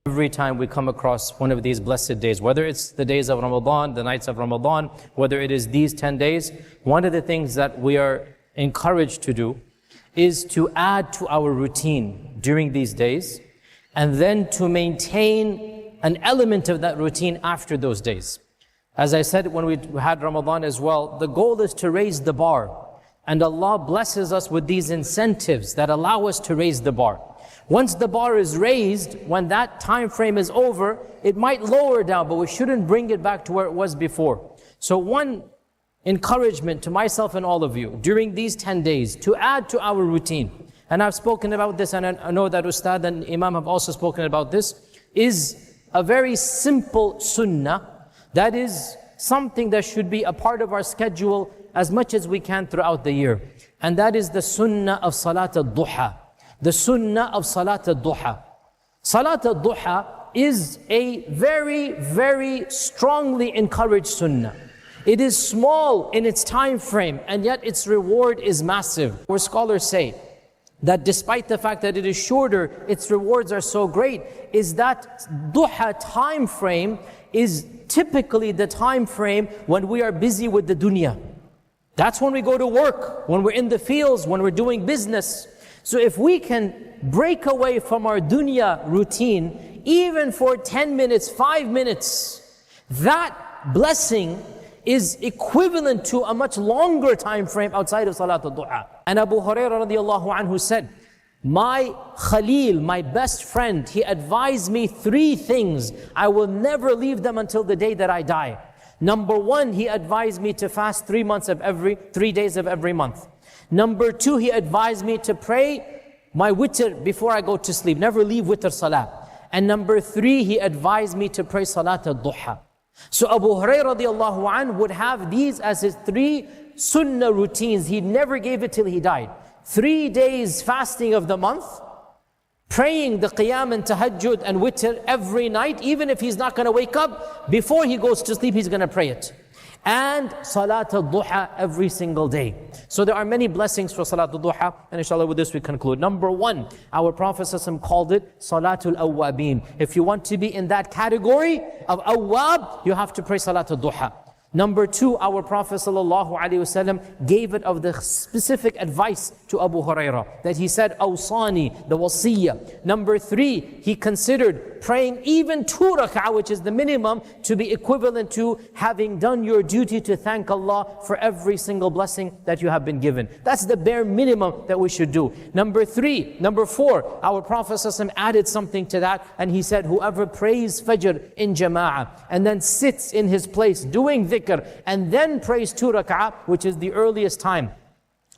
Every time we come across one of these blessed days, whether it's the days of Ramadan, the nights of Ramadan, whether it is these 10 days, one of the things that we are encouraged to do is to add to our routine during these days, and then to maintain an element of that routine after those days. As I said when we had Ramadan as well, the goal is to raise the bar. And Allah blesses us with these incentives that allow us to raise the bar. Once the bar is raised, when that time frame is over, it might lower down, but we shouldn't bring it back to where it was before. So one encouragement to myself and all of you, during these 10 days, to add to our routine, and I've spoken about this, and I know that Ustad and Imam have also spoken about this, is a very simple sunnah, that is something that should be a part of our schedule as much as we can throughout the year. And that is the sunnah of Salat al-Duha. The sunnah of Salat al-Duha. Salat al-Duha is a very, very strongly encouraged sunnah. It is small in its time frame, and yet its reward is massive. Where scholars say that despite the fact that it is shorter, its rewards are so great, is that Duha time frame is typically the time frame when we are busy with the dunya. That's when we go to work, when we're in the fields, when we're doing business. So if we can break away from our dunya routine, even for 10 minutes, 5 minutes, that blessing is equivalent to a much longer time frame outside of Salat al-Duha. And Abu Hurairah radiallahu anhu said, my Khalil, my best friend, he advised me 3 things. I will never leave them until the day that I die. Number 1, he advised me to fast 3 days of every month. Number 2, he advised me to pray my witr before I go to sleep. Never leave witr salah. And number 3, he advised me to pray Salat al-Duha. So Abu Hurairah radiallahu anhu would have these as his 3 sunnah routines. He never gave it till he died. 3 days fasting of the month, praying the qiyam and tahajjud and witr every night, even if he's not going to wake up, before he goes to sleep, he's going to pray it. And Salat al-Duha every single day. So there are many blessings for Salat al-Duha, and inshallah with this we conclude. Number 1, our Prophet ﷺ called it Salatul Awwabin. If you want to be in that category of Awwab, you have to pray Salat al-Duha. Number 2, our Prophet ﷺ gave it of the specific advice to Abu Hurairah, that he said, Awsani, the wasiyah. Number 3, he considered praying even 2 rak'ah, which is the minimum, to be equivalent to having done your duty to thank Allah for every single blessing that you have been given. That's the bare minimum that we should do. Number 4, our Prophet ﷺ added something to that, and he said, whoever prays Fajr in Jama'ah, and then sits in his place doing dhikr, and then prays 2 rak'ah, which is the earliest time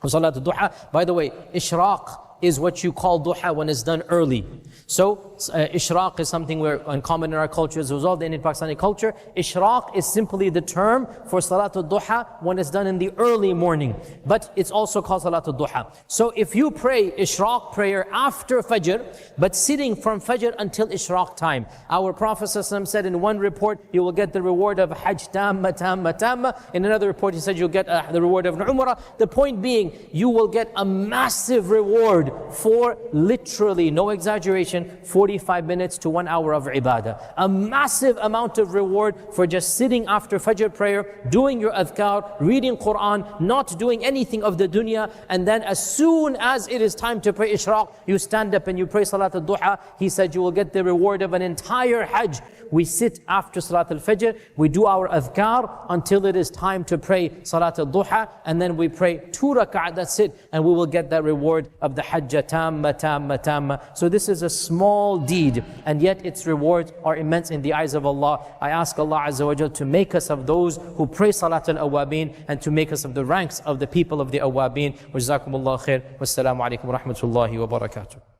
of Salat al-Duha. By the way, Ishraq is what you call duha when it's done early. So Ishraq is something we're uncommon in our cultures, as well as in Pakistani culture. Ishraq is simply the term for Salat al-Duha when it's done in the early morning. But it's also called Salat al-Duha. So if you pray Ishraq prayer after Fajr, but sitting from Fajr until Ishraq time, our Prophet ﷺ said in one report, you will get the reward of Hajj tamma tamma tamma. In another report he said you'll get the reward of Umrah. The point being, you will get a massive reward for literally, no exaggeration, 45 minutes to 1 hour of ibadah. A massive amount of reward for just sitting after Fajr prayer, doing your adhkar, reading Quran, not doing anything of the dunya, and then as soon as it is time to pray Ishraq, you stand up and you pray Salat al-Duha. He said you will get the reward of an entire Hajj. We sit after Salat al-Fajr, we do our adhkar until it is time to pray Salat al-Duha, and then we pray 2 rak'ah, that's it, and we will get that reward of the Hajj tamma tamma tamma. So this is a small deed, and yet its rewards are immense in the eyes of Allah. I ask Allah Azza wa Jal to make us of those who pray Salat al-Awwabin, and to make us of the ranks of the people of the Awwabin. Wa jazakumullahu khair. Wassalamu alaikum wa rahmatullahi wa barakatuh.